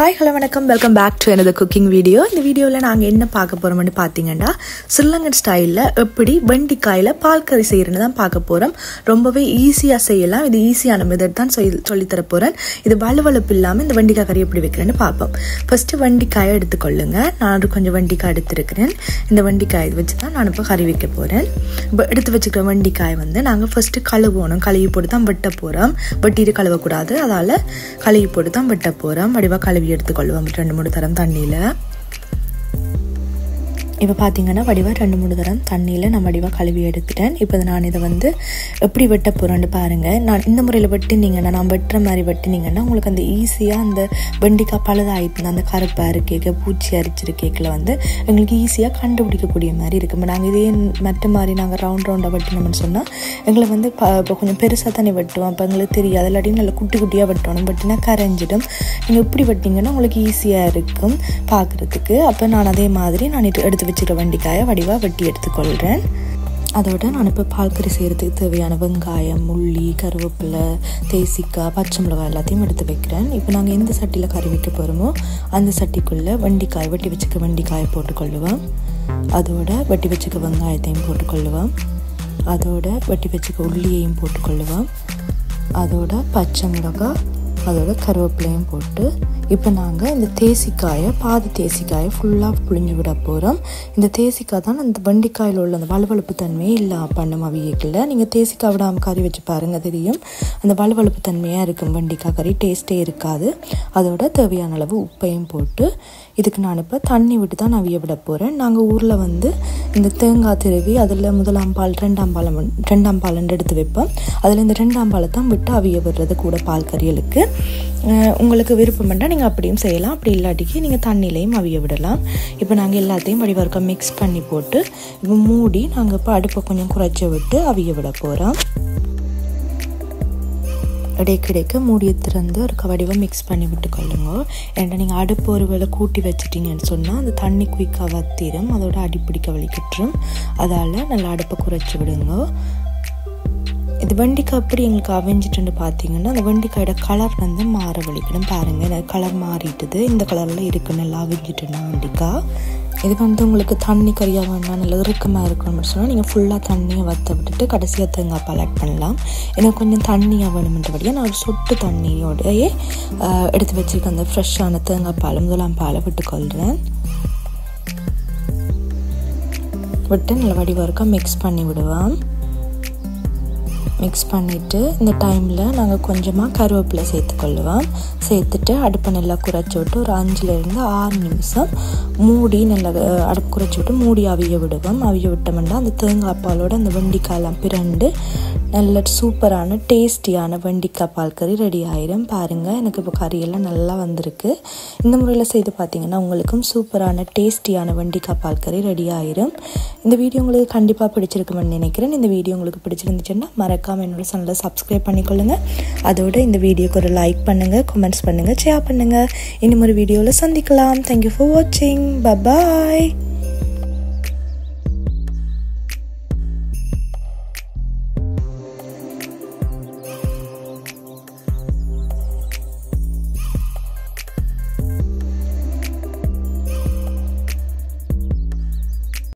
Hi, hello, welcome back to another cooking video. In this video, we will talk about Sri Lankan style எப்படி வெண்டிக்காயில பால் கறி செய்யறதுன்னு தான் பார்க்க போறோம். ரொம்பவே ஈஸியா செய்யலாம். இது ஈஸியான மெத்தட் தான் சொல்லி தர போறேன். இது வழுவழுப்பு இல்லாம இந்த வெண்டிக்காய் கறி எப்படி வைக்கிறேன்னு பாப்போம். ஃபர்ஸ்ட் வெண்டிக்காயை எடுத்துக்கொள்ளுங்க. நான் கொஞ்சம் வெண்டிக்காய் எடுத்துக்கிறேன். இந்த வெண்டிக்காய் வச்சு தான் நான் இப்ப கறி வைக்க போறேன். இப்போ எடுத்து வச்சிருக்கிற வெண்டிக்காய் நாங்க ஃபர்ஸ்ட் கழுவணும். கழுவி போட்டு தான் வெட்ட போறோம். வெட்டிட்டு கழுவ கூடாது. அதால கழுவி போட்டு தான் வெட்ட போறோம். வடிவா கழுவி எடுத்துக்கொள்வோம் 2-3 தரம் தண்ணியில. இப்போ பார்த்தீங்கன்னா வடிவாக 2-3 தரம் தண்ணியில் நான் வடிவாக கழுவி எடுத்துட்டேன். இப்போ நான் இதை எப்படி வெட்ட போகிறேன்னு பாருங்கள். நான் இந்த முறையில் வெட்டினீங்கன்னா, நான் வெட்டுற மாதிரி வெட்டினீங்கன்னா உங்களுக்கு அந்த ஈஸியாக அந்த வெண்டிக்காய் பழுதாயிட்டு அந்த கருப்பாக இருக்கேக்க பூச்சி அரிச்சிருக்கேக்கில் எங்களுக்கு ஈஸியாக கண்டுபிடிக்கக்கூடிய மாதிரி இருக்குது. இப்போ நாங்கள் இதே மற்ற மாதிரி நாங்கள் ரவுண்டாக வெட்டினோம்னு சொன்னால் எங்களை இப்போ கொஞ்சம் பெருசாக தானே வெட்டுவோம். அப்போ எங்களுக்கு தெரியாது. இல்லாட்டி நல்லா குட்டி குட்டியாக வெட்டணும். வெட்டினா கரைஞ்சிடும். நீங்கள் இப்படி வெட்டிங்கன்னா உங்களுக்கு ஈஸியாக இருக்கும் பார்க்குறதுக்கு. அப்போ நான் அதே மாதிரி நான் எடுத்து வச்சுக்கிற வெண்டிக்காயை வடிவாக வெட்டி எடுத்துக்கொள்கிறேன். அதோட நான் இப்போ பால் கறி செய்கிறதுக்கு தேவையான வெங்காயம், உள்ளி, கருவேப்பிலை, தேசிக்காய், பச்சை மிளகாய் எல்லாத்தையும் எடுத்து வைக்கிறேன். இப்போ நாங்கள் எந்த சட்டியில் கறி வைக்க போகிறோமோ அந்த சட்டிக்குள்ளே வெட்டி வச்சுக்க வெண்டிக்காயை போட்டுக்கொள்ளுவோம். அதோட வெட்டி வச்சுக்க வெங்காயத்தையும் போட்டுக்கொள்ளுவோம். அதோட வெட்டி வச்சுக்க உள்ளியையும் போட்டுக்கொள்ளுவோம். அதோட பச்சை மிளகாய், அதோட கருவேப்பிலையும் போட்டு இப்போ நாங்கள் இந்த பாதி தேசிக்காயை ஃபுல்லாக புழிஞ்சு விட போகிறோம். இந்த தேசிக்காய் தான் அந்த வெண்டிக்காயில் உள்ள அந்த வழுவழுப்பு தன்மையே இல்லை பண்ணும் அவியக்கில். நீங்கள் தேசிக்காய் விடாமல் கறி வச்சு பாருங்கள், தெரியும். அந்த வழுவழுப்பு தன்மையாக இருக்கும் வெண்டிக்காய் கறி, டேஸ்ட்டே இருக்காது. அதோட தேவையான அளவு உப்பையும் போட்டு இதுக்கு நான் இப்போ தண்ணி விட்டு தான் அவிய விட போகிறேன். நாங்கள் ஊரில் இந்த தேங்காய் திருவி அதில் 1ஆம் பால் 2ஆம் பால் எடுத்து வைப்போம். அதில் இந்த 2ஆம் பாலை தான் விட்டு அவிய விடுறது கூட பால் கறிகளுக்கு. உங்களுக்கு விருப்பம் பண்ணால் நீங்கள் அப்படியும் செய்யலாம். அப்படி இல்லாட்டிக்கு நீங்கள் தண்ணியிலையும் அவிய விடலாம். இப்போ நாங்கள் எல்லாத்தையும் வடிவர்க்க மிக்ஸ் பண்ணி போட்டு இப்போ மூடி நாங்கள் இப்போ அடுப்பை கொஞ்சம் குறைச்சி விட்டு அவிய விட போகிறோம். இடைக்கிடைக்க மூடியை திறந்து ஒரு வடிவாக மிக்ஸ் பண்ணி விட்டுக்கொள்ளுங்க. ஏன்னா நீங்கள் அடுப்பு ஒரு வேளை கூட்டி வச்சிட்டிங்கன்னு சொன்னால் அந்த தண்ணி குயிக்காக வத்திரும். அதோட அடிப்பிடிக்க வலிக்கிட்டுரும். அதால் நல்லா அடுப்பை குறைச்சி விடுங்க. இது வெண்டிக்காய் எப்படி எங்களுக்கு அவிஞ்சிட்டுன்னு பார்த்தீங்கன்னா அந்த வெண்டிக்காயோட கலர் மாற வலிக்கணும். பாருங்கள், கலர் மாறிட்டுது. இந்த கலரில் இருக்குது. நல்லா அவிஞ்சிட்டுன்னா வெண்டிக்காய். இது உங்களுக்கு தண்ணி கறியாக வேணாம், நல்லா இறுக்கமாக இருக்கணும்னு சொன்னால் நீங்கள் ஃபுல்லாக தண்ணியை வற்ற விட்டுட்டு கடைசியாக தேங்காய் பால் ஆட் பண்ணலாம். எனக்கு கொஞ்சம் தண்ணியாக வேணுமென்றபடியாக நான் ஒரு சொட்டு தண்ணியோடையே எடுத்து வச்சுருக்கேன். அந்த ஃப்ரெஷ்ஷான தேங்காய் பால் 1ஆம் பாலை விட்டுக்கொள்கிறேன். விட்டு நல்லா வடிவாக மிக்ஸ் பண்ணி விடுவோம். மிக்ஸ் பண்ணிவிட்டு இந்த டைமில் நாங்கள் கொஞ்சமாக கருவேப்பிலை சேர்த்துக்கொள்ளுவோம். சேர்த்துட்டு அடுப்பை நல்லா குறைச்சி விட்டு ஒரு 5-6 நிமிஷம் மூடி நல்லா அடுப்பு குறைச்சி விட்டு மூடி அவிய விடுவோம். அவிய விட்டோம்னா அந்த தேங்காய் பாலோட அந்த வெண்டிக்காயெல்லாம் பிறண்டு நல்ல சூப்பரான டேஸ்டியான வெண்டிக்காய் பால் கறி ரெடி ஆயிடும். பாருங்கள், எனக்கு இப்போ கறியெல்லாம் நல்லா வந்திருக்கு. இந்த முறையில் செய்து பார்த்தீங்கன்னா உங்களுக்கும் சூப்பரான டேஸ்டியான வெண்டிக்காய் பால் கறி ரெடி ஆயிடும். இந்த வீடியோ உங்களுக்கு கண்டிப்பாக பிடிச்சிருக்குமென்னு நினைக்கிறேன். இந்த வீடியோ உங்களுக்கு பிடிச்சிருந்துச்சுன்னா மறக்காமல் என்னோட சேனலை சப்ஸ்கிரைப் பண்ணிக்கொள்ளுங்க. அதோட இந்த வீடியோக்கு ஒரு லைக் பண்ணுங்கள், கமெண்ட்ஸ் பண்ணுங்கள், ஷேர் பண்ணுங்கள். இன்னும் ஒரு வீடியோவில் சந்திக்கலாம். தேங்க்யூ ஃபார் வாட்சிங். பாய்.